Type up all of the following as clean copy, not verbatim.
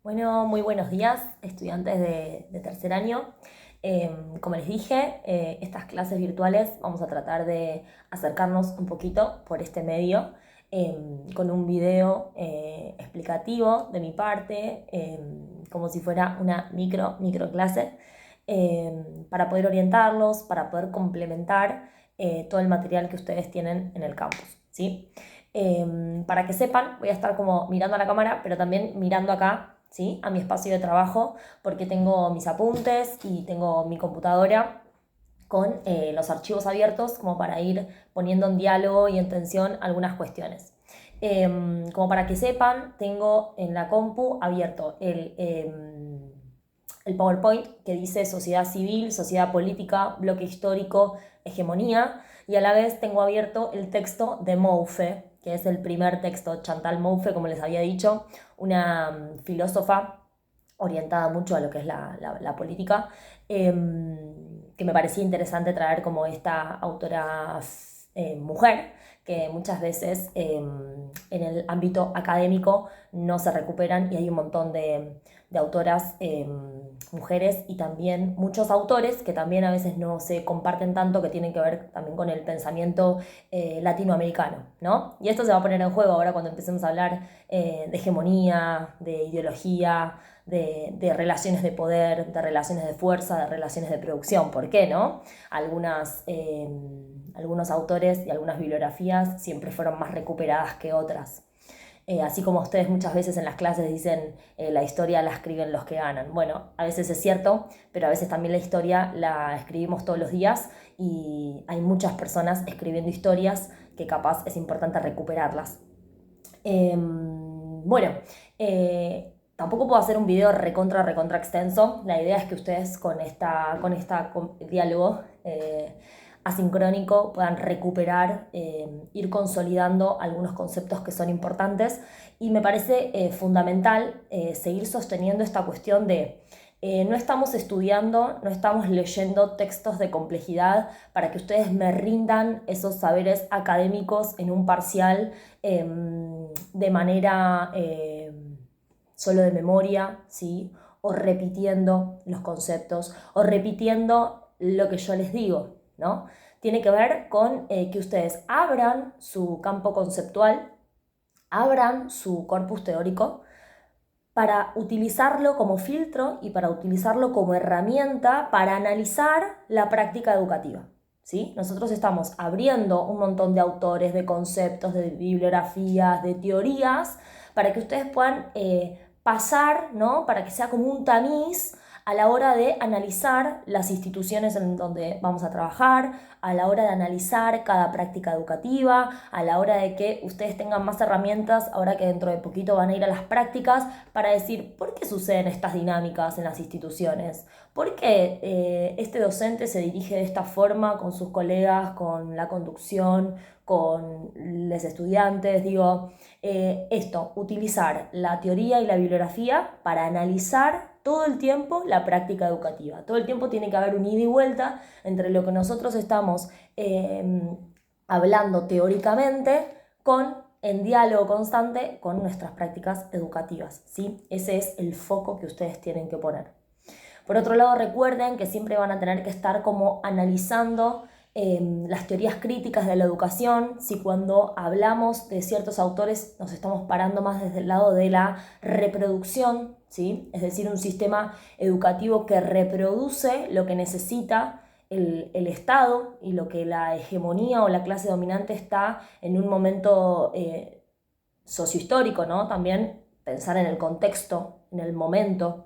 Bueno, muy buenos días, estudiantes de tercer año. Como les dije, estas clases virtuales vamos a tratar de acercarnos un poquito por este medio, con un video explicativo de mi parte, como si fuera una micro clase, para poder orientarlos, para poder complementar todo el material que ustedes tienen en el campus, ¿sí? Para que sepan, voy a estar como mirando a la cámara, pero también mirando acá, ¿sí? A mi espacio de trabajo, porque tengo mis apuntes y tengo mi computadora con los archivos abiertos como para ir poniendo en diálogo y en tensión algunas cuestiones. Como para que sepan, tengo en la compu abierto el PowerPoint que dice sociedad civil, sociedad política, bloque histórico, hegemonía, y a la vez tengo abierto el texto de Mouffe, que es el primer texto, Chantal Mouffe, como les había dicho, una filósofa orientada mucho a lo que es la política, que me parecía interesante traer como esta autora mujer, que muchas veces en el ámbito académico no se recuperan y hay un montón de autoras mujeres y también muchos autores que también a veces no se comparten tanto, que tienen que ver también con el pensamiento latinoamericano, ¿no? Y esto se va a poner en juego ahora cuando empecemos a hablar de hegemonía, de ideología, de relaciones de poder, de relaciones de fuerza, de relaciones de producción. ¿Por qué no? Algunos autores y algunas bibliografías siempre fueron más recuperadas que otras. Así como ustedes muchas veces en las clases dicen la historia la escriben los que ganan. Bueno, a veces es cierto, pero a veces también la historia la escribimos todos los días y hay muchas personas escribiendo historias que capaz es importante recuperarlas. Bueno, tampoco puedo hacer un video recontra extenso. La idea es que ustedes con este diálogo asincrónico puedan recuperar, ir consolidando algunos conceptos que son importantes. Y me parece fundamental seguir sosteniendo esta cuestión de no estamos estudiando, no estamos leyendo textos de complejidad para que ustedes me rindan esos saberes académicos en un parcial de manera solo de memoria, ¿sí? O repitiendo los conceptos, o repitiendo lo que yo les digo, ¿no? Tiene que ver con que ustedes abran su campo conceptual, abran su corpus teórico, para utilizarlo como filtro y para utilizarlo como herramienta para analizar la práctica educativa. ¿Sí? Nosotros estamos abriendo un montón de autores, de conceptos, de bibliografías, de teorías, para que ustedes puedan pasar, ¿no? Para que sea como un tamiz a la hora de analizar las instituciones en donde vamos a trabajar, a la hora de analizar cada práctica educativa, a la hora de que ustedes tengan más herramientas, ahora que dentro de poquito van a ir a las prácticas, para decir por qué suceden estas dinámicas en las instituciones, por qué este docente se dirige de esta forma con sus colegas, con la conducción, con los estudiantes. Digo, utilizar la teoría y la bibliografía para analizar todo el tiempo la práctica educativa. Todo el tiempo tiene que haber un ida y vuelta entre lo que nosotros estamos hablando teóricamente en diálogo constante con nuestras prácticas educativas, ¿sí? Ese es el foco que ustedes tienen que poner. Por otro lado, recuerden que siempre van a tener que estar como analizando las teorías críticas de la educación. Si cuando hablamos de ciertos autores nos estamos parando más desde el lado de la reproducción, ¿sí? Es decir, un sistema educativo que reproduce lo que necesita el Estado y lo que la hegemonía o la clase dominante está en un momento sociohistórico, ¿no? También pensar en el contexto, en el momento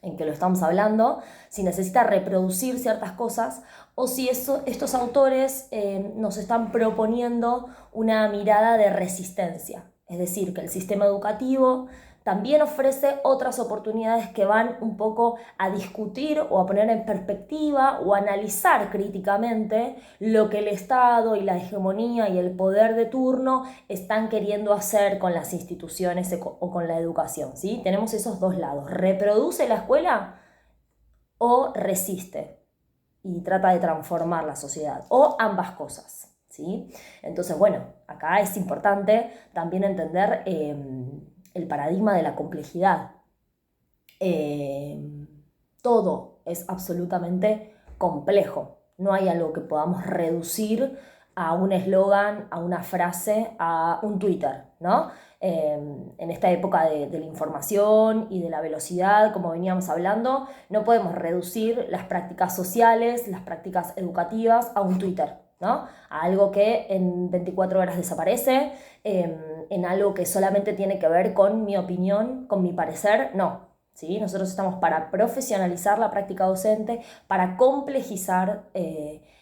en que lo estamos hablando, si necesita reproducir ciertas cosas o si estos autores nos están proponiendo una mirada de resistencia. Es decir, que el sistema educativo también ofrece otras oportunidades que van un poco a discutir o a poner en perspectiva o a analizar críticamente lo que el Estado y la hegemonía y el poder de turno están queriendo hacer con las instituciones o con la educación, ¿sí? Tenemos esos dos lados. ¿Reproduce la escuela o resiste y trata de transformar la sociedad? O ambas cosas, ¿sí? Entonces, bueno, acá es importante también entender el paradigma de la complejidad. eh, todo es absolutamente complejo. No hay algo que podamos reducir a un eslogan, a una frase, a un Twitter, ¿no? En esta época de la información y de la velocidad, como veníamos hablando, no podemos reducir las prácticas sociales, las prácticas educativas a un Twitter, ¿no? A algo que en 24 horas desaparece, en algo que solamente tiene que ver con mi opinión, con mi parecer, no. ¿Sí? Nosotros estamos para profesionalizar la práctica docente, para complejizar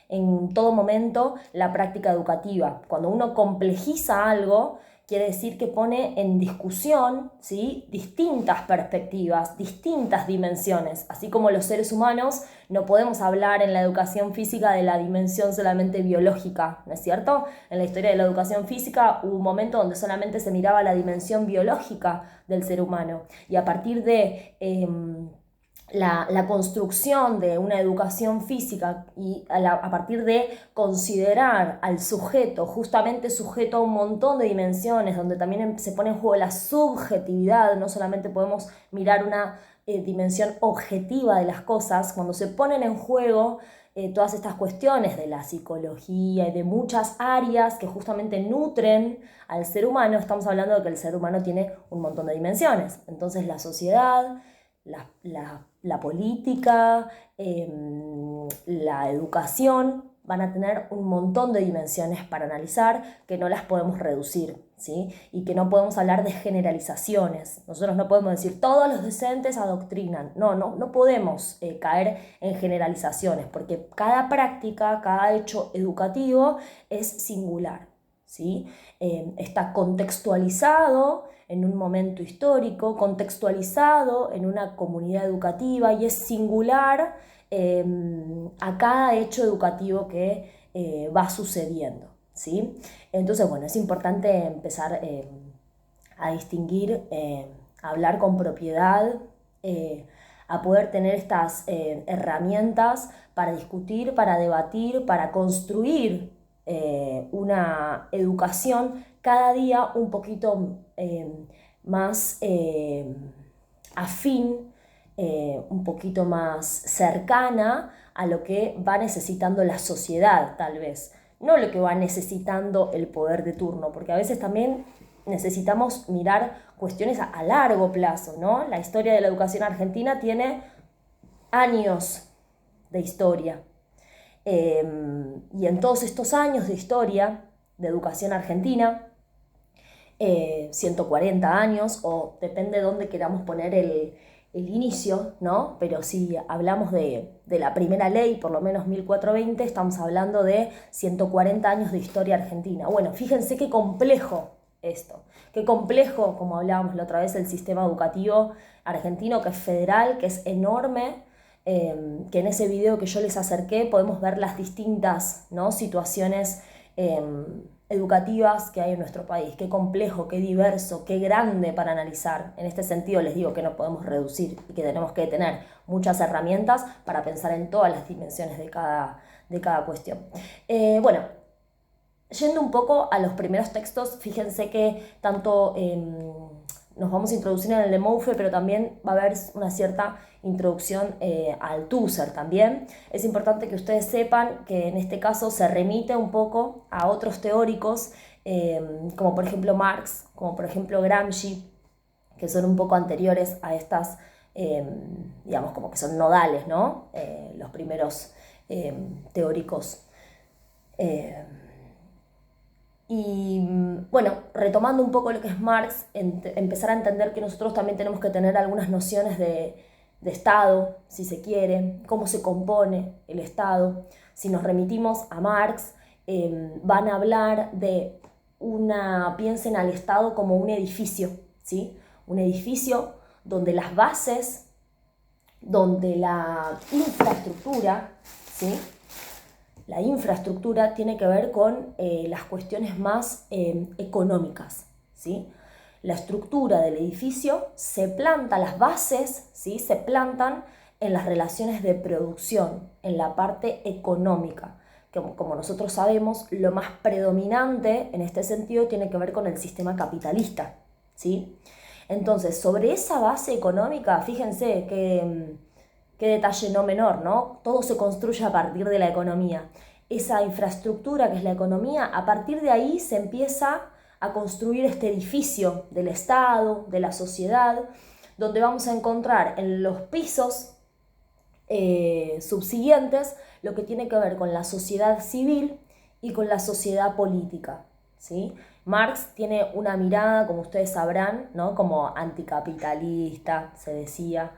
en todo momento la práctica educativa. Cuando uno complejiza algo, quiere decir que pone en discusión, ¿sí?, distintas perspectivas, distintas dimensiones. Así como los seres humanos no podemos hablar en la educación física de la dimensión solamente biológica, ¿no es cierto? En la historia de la educación física hubo un momento donde solamente se miraba la dimensión biológica del ser humano. Y a partir de la construcción de una educación física y a partir de considerar al sujeto, justamente sujeto a un montón de dimensiones, donde también se pone en juego la subjetividad, no solamente podemos mirar una dimensión objetiva de las cosas, cuando se ponen en juego todas estas cuestiones de la psicología y de muchas áreas que justamente nutren al ser humano, estamos hablando de que el ser humano tiene un montón de dimensiones. Entonces la sociedad, la política, la educación van a tener un montón de dimensiones para analizar que no las podemos reducir, ¿sí? Y que no podemos hablar de generalizaciones. Nosotros no podemos decir todos los docentes adoctrinan. No podemos caer en generalizaciones porque cada práctica, cada hecho educativo es singular, ¿sí? Está contextualizado en un momento histórico, contextualizado en una comunidad educativa y es singular a cada hecho educativo que va sucediendo, ¿sí? Entonces, bueno, es importante empezar a distinguir, a hablar con propiedad, a poder tener estas herramientas para discutir, para debatir, para construir una educación cada día un poquito más afín, un poquito más cercana a lo que va necesitando la sociedad, tal vez. No lo que va necesitando el poder de turno, porque a veces también necesitamos mirar cuestiones a largo plazo, ¿no? La historia de la educación argentina tiene años de historia. Y en todos estos años de historia de educación argentina, 140 años, o depende de dónde queramos poner el inicio, ¿no? Pero si hablamos de la primera ley, por lo menos 1420, estamos hablando de 140 años de historia argentina. Bueno, fíjense qué complejo esto, qué complejo, como hablábamos la otra vez, el sistema educativo argentino, que es federal, que es enorme, que en ese video que yo les acerqué podemos ver las distintas, ¿no?, situaciones educativas que hay en nuestro país. Qué complejo, qué diverso, qué grande para analizar. En este sentido les digo que no podemos reducir y que tenemos que tener muchas herramientas para pensar en todas las dimensiones de cada cuestión. Bueno, yendo un poco a los primeros textos, fíjense que tanto nos vamos a introducir en el de Mouffe, pero también va a haber una cierta introducción al Tusser también. Es importante que ustedes sepan que en este caso se remite un poco a otros teóricos, como por ejemplo Marx, como por ejemplo Gramsci, que son un poco anteriores a estas, digamos, como que son nodales, ¿no? Los primeros teóricos. Y bueno, retomando un poco lo que es Marx, empezar a entender que nosotros también tenemos que tener algunas nociones de Estado, si se quiere, cómo se compone el Estado. Si nos remitimos a Marx, van a hablar de piensen al Estado como un edificio, ¿sí? Un edificio donde las bases, donde la infraestructura, ¿sí?, la infraestructura tiene que ver con las cuestiones más económicas, ¿sí? La estructura del edificio se planta, las bases, ¿sí?, se plantan en las relaciones de producción, en la parte económica. Como nosotros sabemos, lo más predominante en este sentido tiene que ver con el sistema capitalista, ¿sí? Entonces, sobre esa base económica, fíjense qué detalle no menor, ¿no? Todo se construye a partir de la economía. Esa infraestructura que es la economía, a partir de ahí se empieza a construir este edificio del Estado, de la sociedad, donde vamos a encontrar en los pisos subsiguientes lo que tiene que ver con la sociedad civil y con la sociedad política, ¿sí? Marx tiene una mirada, como ustedes sabrán, ¿no? Como anticapitalista, se decía,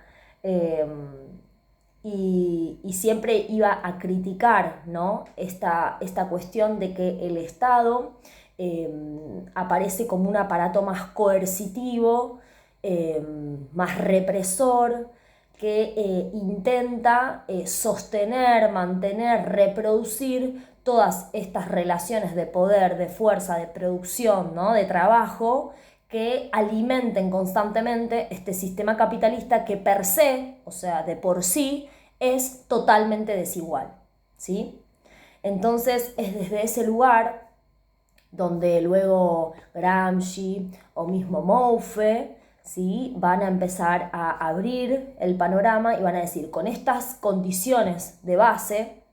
y siempre iba a criticar, ¿no? esta cuestión de que el Estado aparece como un aparato más coercitivo, más represor, que intenta sostener, mantener, reproducir todas estas relaciones de poder, de fuerza, de producción, ¿no? De trabajo, que alimenten constantemente este sistema capitalista que per se, o sea, de por sí, es totalmente desigual, ¿sí? Entonces es desde ese lugar donde luego Gramsci o mismo Mouffe, ¿sí? Van a empezar a abrir el panorama y van a decir, con estas condiciones de base,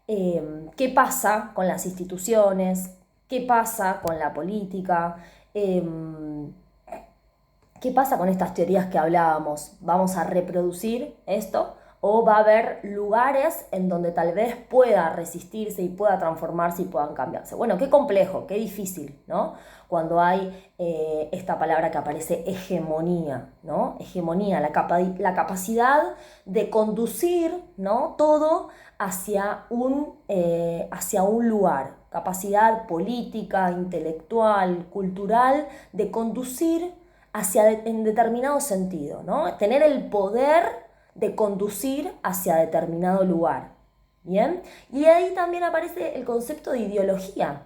¿qué pasa con las instituciones? ¿Qué pasa con la política? ¿Qué pasa con estas teorías que hablábamos? ¿Vamos a reproducir esto? ¿O va a haber lugares en donde tal vez pueda resistirse y pueda transformarse y puedan cambiarse? Bueno, qué complejo, qué difícil, ¿no? Cuando hay esta palabra que aparece, hegemonía, ¿no? Hegemonía, la capacidad de conducir, ¿no? Todo hacia un lugar, capacidad política, intelectual, cultural, de conducir en determinado sentido, ¿no? Tener el poder de conducir hacia determinado lugar, ¿bien? Y ahí también aparece el concepto de ideología.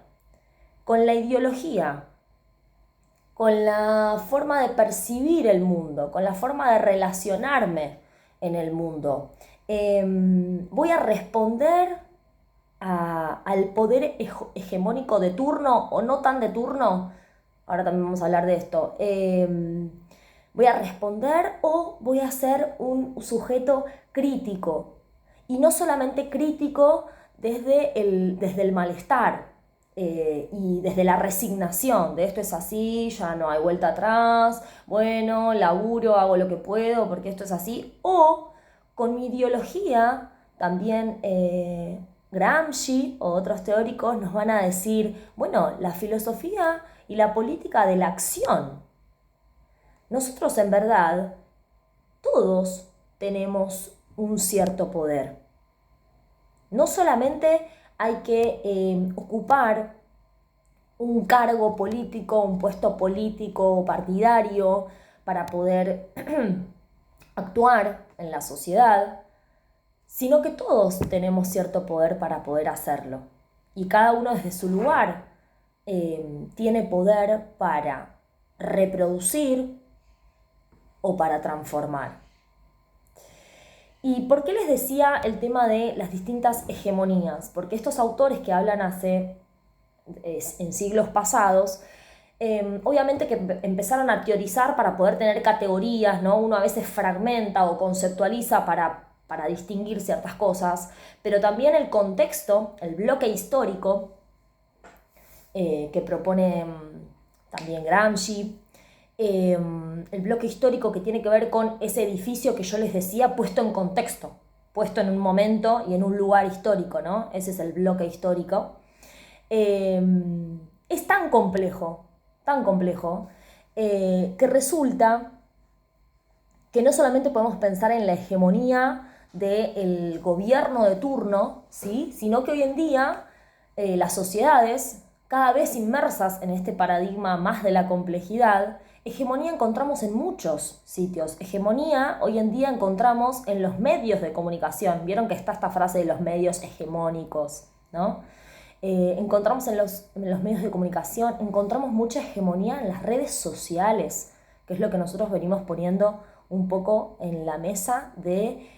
Con la ideología, con la forma de percibir el mundo, con la forma de relacionarme en el mundo, voy a responder al poder hegemónico de turno o no tan de turno. Ahora también vamos a hablar de esto. Voy a responder o voy a ser un sujeto crítico. Y no solamente crítico desde el malestar y desde la resignación, de esto es así, ya no hay vuelta atrás, bueno, laburo, hago lo que puedo porque esto es así. O con mi ideología, también Gramsci o otros teóricos nos van a decir, bueno, la filosofía y la política de la acción. Nosotros en verdad, todos tenemos un cierto poder. No solamente hay que ocupar un cargo político, un puesto político o partidario para poder actuar en la sociedad, sino que todos tenemos cierto poder para poder hacerlo. Y cada uno desde su lugar tiene poder para reproducir o para transformar. ¿Y por qué les decía el tema de las distintas hegemonías? Porque estos autores que hablan en siglos pasados, obviamente que empezaron a teorizar para poder tener categorías, ¿no? Uno a veces fragmenta o conceptualiza para distinguir ciertas cosas, pero también el contexto, el bloque histórico que propone también Gramsci, el bloque histórico que tiene que ver con ese edificio que yo les decía puesto en contexto, puesto en un momento y en un lugar histórico, ¿no? Ese es el bloque histórico. Es tan complejo, que resulta que no solamente podemos pensar en la hegemonía del gobierno de turno, ¿sí? Sino que hoy en día las sociedades, cada vez inmersas en este paradigma más de la complejidad, hegemonía encontramos en muchos sitios. Hegemonía hoy en día encontramos en los medios de comunicación. Vieron que está esta frase de los medios hegemónicos, ¿no? Encontramos en los medios de comunicación, encontramos mucha hegemonía en las redes sociales, que es lo que nosotros venimos poniendo un poco en la mesa de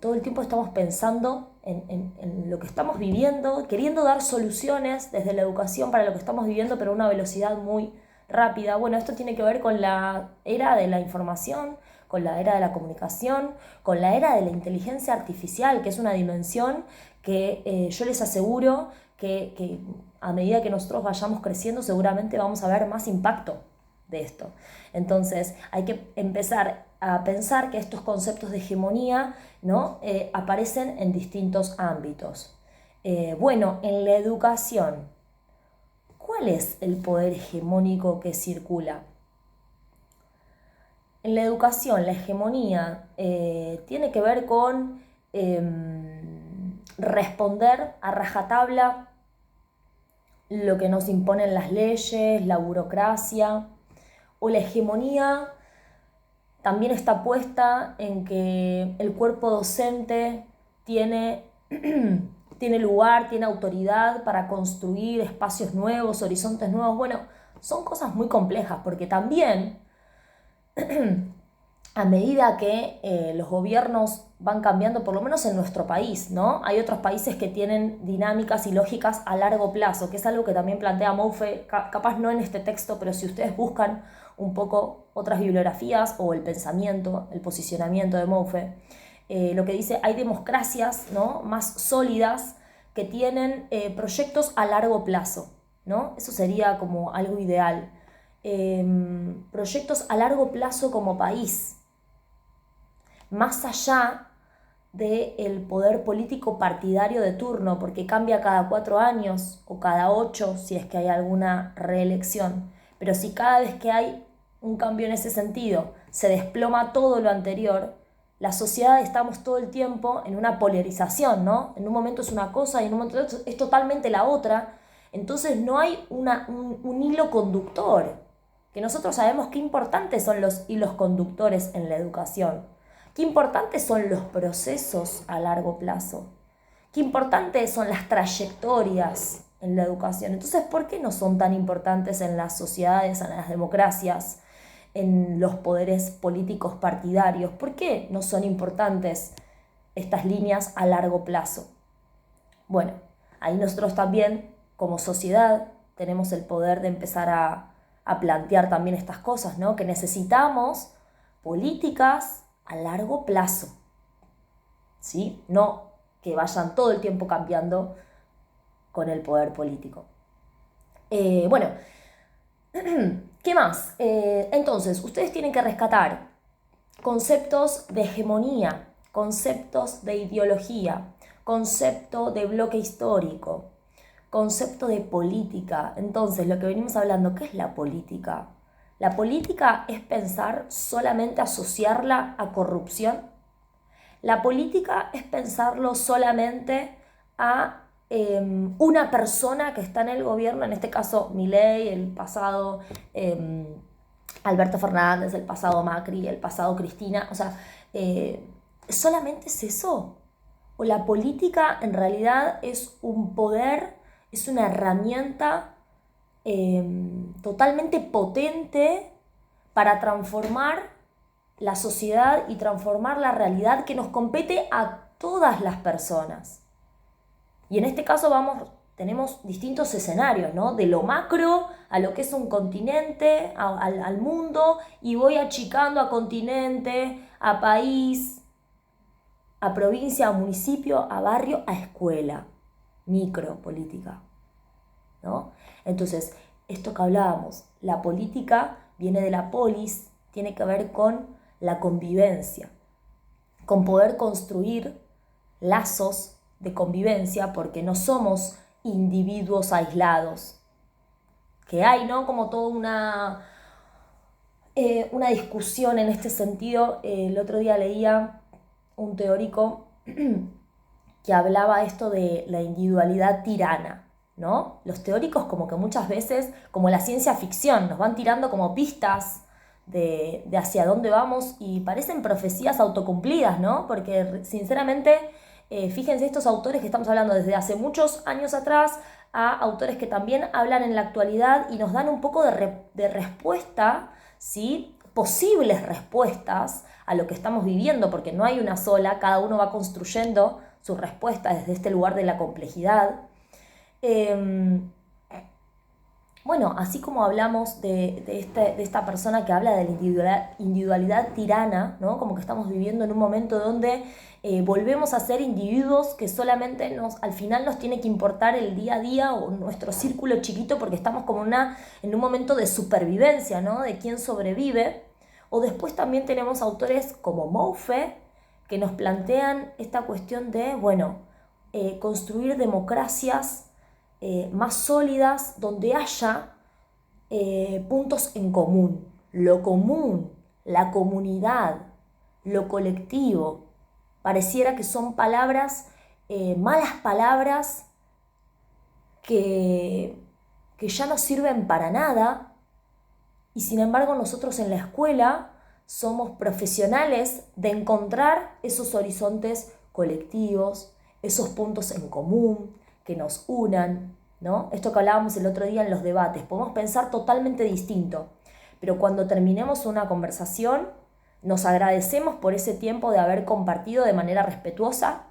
todo el tiempo estamos pensando en lo que estamos viviendo, queriendo dar soluciones desde la educación para lo que estamos viviendo, pero a una velocidad muy rápida. Bueno, esto tiene que ver con la era de la información, con la era de la comunicación, con la era de la inteligencia artificial, que es una dimensión que yo les aseguro que a medida que nosotros vayamos creciendo seguramente vamos a ver más impacto de esto. Entonces hay que empezar a pensar que estos conceptos de hegemonía, ¿no? Aparecen en distintos ámbitos. Bueno, en la educación, ¿cuál es el poder hegemónico que circula? En la educación, la hegemonía tiene que ver con responder a rajatabla lo que nos imponen las leyes, la burocracia, o la hegemonía también está puesta en que el cuerpo docente tiene, tiene lugar, tiene autoridad para construir espacios nuevos, horizontes nuevos. Bueno, son cosas muy complejas porque también a medida que los gobiernos van cambiando, por lo menos en nuestro país, ¿no? Hay otros países que tienen dinámicas y lógicas a largo plazo, que es algo que también plantea Mouffe, capaz no en este texto, pero si ustedes buscan un poco otras bibliografías o el pensamiento, el posicionamiento de Mouffe, lo que dice, hay democracias, ¿no?, más sólidas que tienen proyectos a largo plazo, ¿no? Eso sería como algo ideal. Proyectos a largo plazo como país, más allá del poder político partidario de turno, porque cambia cada 4 años o cada 8 si es que hay alguna reelección. Pero si cada vez que hay un cambio en ese sentido se desploma todo lo anterior, la sociedad estamos todo el tiempo en una polarización, ¿no? En un momento es una cosa y en un momento es totalmente la otra. Entonces no hay un hilo conductor, que nosotros sabemos qué importantes son los hilos conductores en la educación. Qué importantes son los procesos a largo plazo. Qué importantes son las trayectorias en la educación. Entonces, ¿por qué no son tan importantes en las sociedades, en las democracias, en los poderes políticos partidarios? ¿Por qué no son importantes estas líneas a largo plazo? Bueno, ahí nosotros también, como sociedad, tenemos el poder de empezar a plantear también estas cosas, ¿no? Que necesitamos políticas a largo plazo, ¿sí? No que vayan todo el tiempo cambiando con el poder político. Bueno, ¿qué más? Entonces, ustedes tienen que rescatar conceptos de hegemonía, conceptos de ideología, concepto de bloque histórico, concepto de política. Entonces, lo que venimos hablando, ¿qué es la política? ¿La política es pensar solamente asociarla a corrupción? ¿La política es pensarlo solamente a una persona que está en el gobierno, en este caso Milei, el pasado Alberto Fernández, el pasado Macri, el pasado Cristina? O sea, ¿solamente es eso? ¿O la política en realidad es un poder, es una herramienta totalmente potente para transformar la sociedad y transformar la realidad que nos compete a todas las personas? Y en este caso tenemos distintos escenarios, ¿no? De lo macro a lo que es un continente, al mundo, y voy achicando a continente, a país, a provincia, a municipio, a barrio, a escuela. Micropolítica, ¿no? Entonces, esto que hablábamos, la política viene de la polis, tiene que ver con la convivencia, con poder construir lazos de convivencia, porque no somos individuos aislados, que hay, ¿no?, como toda una discusión en este sentido. El otro día leía un teórico que hablaba esto de la individualidad tirana, ¿no? Los teóricos como que muchas veces, como la ciencia ficción, nos van tirando como pistas de hacia dónde vamos y parecen profecías autocumplidas, ¿no? Porque sinceramente, fíjense, estos autores que estamos hablando desde hace muchos años atrás a autores que también hablan en la actualidad y nos dan un poco de respuesta, ¿sí?, posibles respuestas a lo que estamos viviendo, porque no hay una sola, cada uno va construyendo su respuesta desde este lugar de la complejidad. bueno, así como hablamos de esta persona que habla de la individualidad tirana, ¿no? Como que estamos viviendo en un momento donde volvemos a ser individuos que solamente al final nos tiene que importar el día a día o nuestro círculo chiquito porque estamos como en un momento de supervivencia, ¿no? De quién sobrevive. O después también tenemos autores como Mouffe que nos plantean esta cuestión de, bueno, construir democracias más sólidas, donde haya puntos en común, lo común, la comunidad, lo colectivo. Pareciera que son palabras, malas palabras que, que ya no sirven para nada, y sin embargo nosotros en la escuela somos profesionales de encontrar esos horizontes colectivos, esos puntos en común que nos unan, ¿no? Esto que hablábamos el otro día en los debates, podemos pensar totalmente distinto, pero cuando terminemos una conversación nos agradecemos por ese tiempo de haber compartido de manera respetuosa,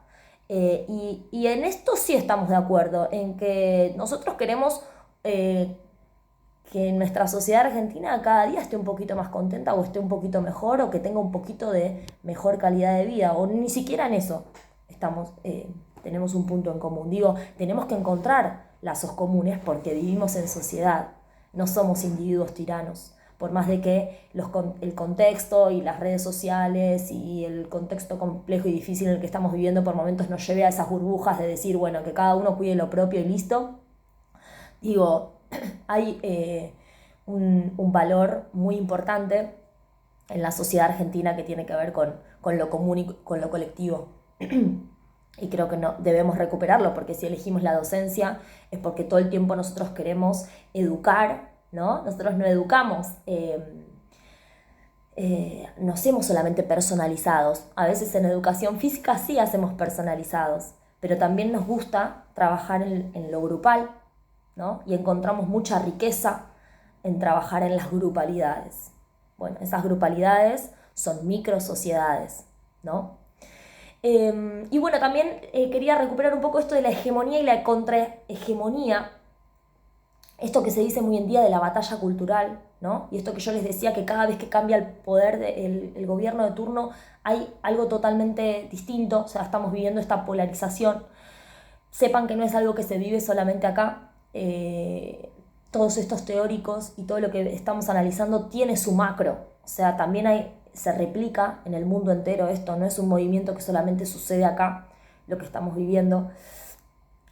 y en esto sí estamos de acuerdo, en que nosotros queremos que nuestra sociedad argentina cada día esté un poquito más contenta o esté un poquito mejor o que tenga un poquito de mejor calidad de vida, o ni siquiera en eso tenemos un punto en común. Digo, tenemos que encontrar lazos comunes porque vivimos en sociedad, no somos individuos tiranos. Por más de que el contexto y las redes sociales y el contexto complejo y difícil en el que estamos viviendo por momentos nos lleve a esas burbujas de decir, bueno, que cada uno cuide lo propio y listo. Digo, hay un valor muy importante en la sociedad argentina que tiene que ver con lo común y con lo colectivo. Y creo que no debemos recuperarlo, porque si elegimos la docencia es porque todo el tiempo nosotros queremos educar, ¿no? Nosotros no educamos, no hacemos solamente personalizados. A veces en educación física sí hacemos personalizados, pero también nos gusta trabajar en lo grupal, ¿no? Y encontramos mucha riqueza en trabajar en las grupalidades. Bueno, esas grupalidades son microsociedades, ¿no? Y bueno, también quería recuperar un poco esto de la hegemonía y la contrahegemonía, esto que se dice muy en día de la batalla cultural, ¿no? Y esto que yo les decía, que cada vez que cambia el poder, el gobierno de turno, hay algo totalmente distinto, o sea, estamos viviendo esta polarización. Sepan que no es algo que se vive solamente acá. Todos estos teóricos y todo lo que estamos analizando tiene su macro, o sea, también se replica en el mundo entero esto, no es un movimiento que solamente sucede acá, lo que estamos viviendo.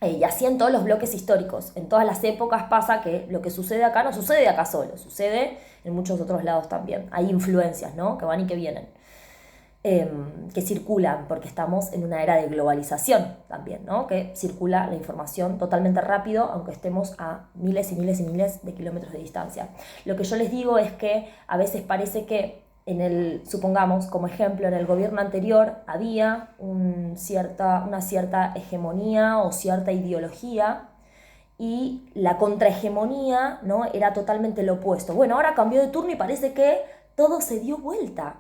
Y así en todos los bloques históricos, en todas las épocas pasa que lo que sucede acá no sucede acá solo, sucede en muchos otros lados también. Hay influencias, ¿no? Que van y que vienen, que circulan, porque estamos en una era de globalización también, ¿no? Que circula la información totalmente rápido, aunque estemos a miles y miles y miles de kilómetros de distancia. Lo que yo les digo es que a veces parece que supongamos, como ejemplo, en el gobierno anterior había una cierta hegemonía o cierta ideología, y la contrahegemonía, ¿no? Era totalmente lo opuesto. Bueno, ahora cambió de turno y parece que todo se dio vuelta.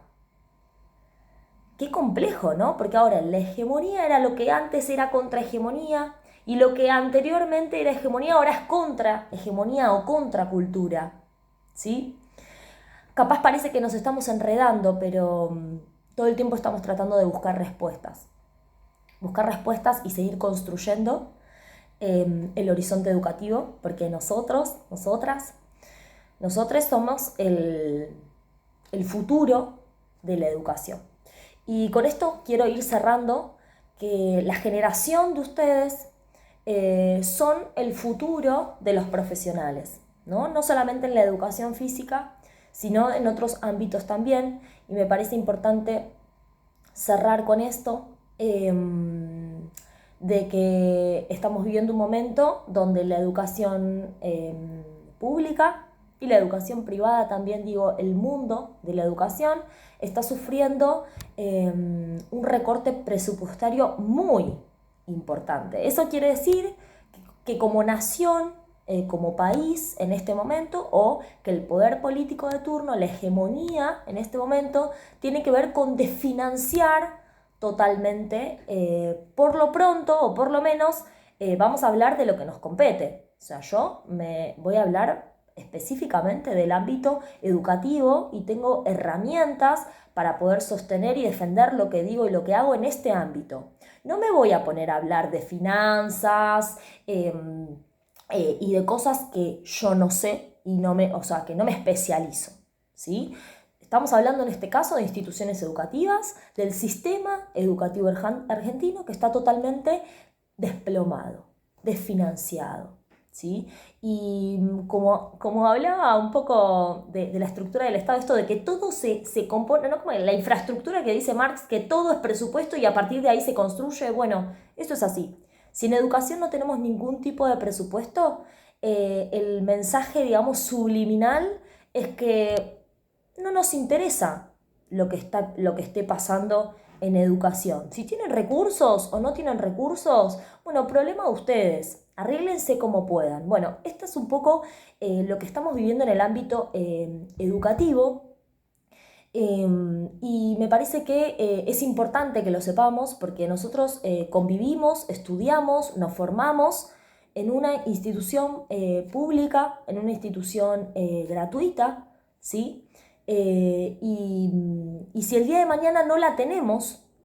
Qué complejo, ¿no? Porque ahora la hegemonía era lo que antes era contrahegemonía, y lo que anteriormente era hegemonía ahora es contrahegemonía o contracultura, ¿sí? Capaz parece que nos estamos enredando, pero todo el tiempo estamos tratando de buscar respuestas. Buscar respuestas y seguir construyendo el horizonte educativo, porque nosotros somos el futuro de la educación. Y con esto quiero ir cerrando, que la generación de ustedes son el futuro de los profesionales, ¿no? No solamente en la educación física, sino en otros ámbitos también. Y me parece importante cerrar con esto, de que estamos viviendo un momento donde la educación pública y la educación privada también, digo, el mundo de la educación está sufriendo un recorte presupuestario muy importante. Eso quiere decir que como nación, como país en este momento, o que el poder político de turno, la hegemonía en este momento, tiene que ver con desfinanciar totalmente, por lo pronto, o por lo menos vamos a hablar de lo que nos compete. O sea, yo me voy a hablar específicamente del ámbito educativo y tengo herramientas para poder sostener y defender lo que digo y lo que hago en este ámbito. No me voy a poner a hablar de finanzas y de cosas que yo no sé y o sea, que no me especializo, ¿sí? Estamos hablando en este caso de instituciones educativas, del sistema educativo argentino que está totalmente desplomado, desfinanciado, ¿sí? Y como hablaba un poco de la estructura del Estado, esto de que todo se compone, ¿no? Como la infraestructura que dice Marx, que todo es presupuesto y a partir de ahí se construye, bueno, esto es así. Si en educación no tenemos ningún tipo de presupuesto, el mensaje, digamos, subliminal es que no nos interesa lo que esté pasando en educación. Si tienen recursos o no tienen recursos, bueno, problema de ustedes. Arréglense como puedan. Bueno, esto es un poco lo que estamos viviendo en el ámbito educativo. Y me parece que es importante que lo sepamos porque nosotros convivimos, estudiamos, nos formamos en una institución pública, en una institución gratuita, ¿sí? Y si el día de mañana no la tenemos,